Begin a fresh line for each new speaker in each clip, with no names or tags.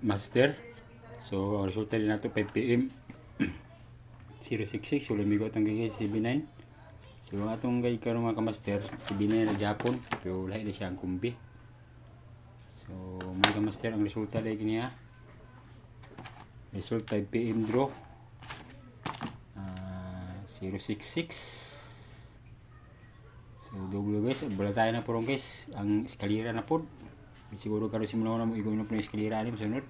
master. So ang resulta din nato 5 PM 066 so lumigo atong gigay CB9. So ang atong gay karon mga kamaster CB9 na Japon pero lahi na siya ang kumbi. So mga kamaster ang resulta dai kini ha. Result 5 PM draw 066. So double guys, bala tayo na purong guys ang eskalera na pod. Siguro karon simula na mo igon na po yung eskalera ni sunod.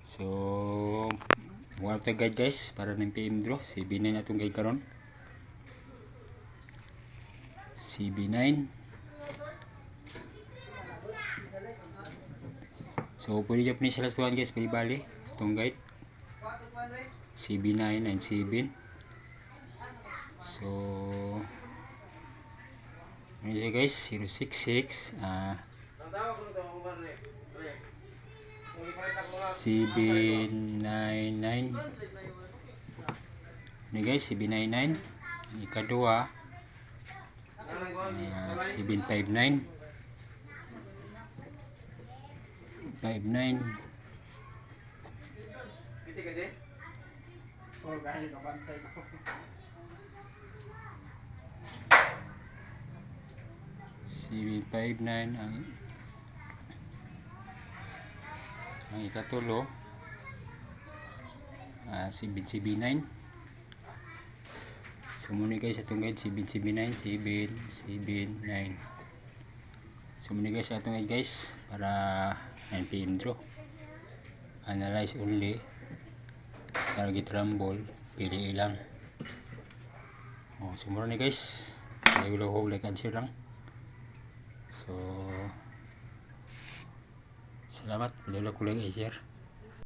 So wala ta guide guys para ng PM draw CB9 atong guide karon. CB9. So pwede jud ni sila tuwan guys bali atong guide. CB9 and CB. So ano siya guys 066 CB99 ini guys CB99 ang ikadua CB59 CB59 ang ikatulo CB9. So muna guys atong guide CB9 CB9. So muna guys atong guide guys para 9 PM draw. Analyze only, target rumble, pili lang. So muna ni guys, ayaw like and share lang. So salamat, pili lang ko lang i-share.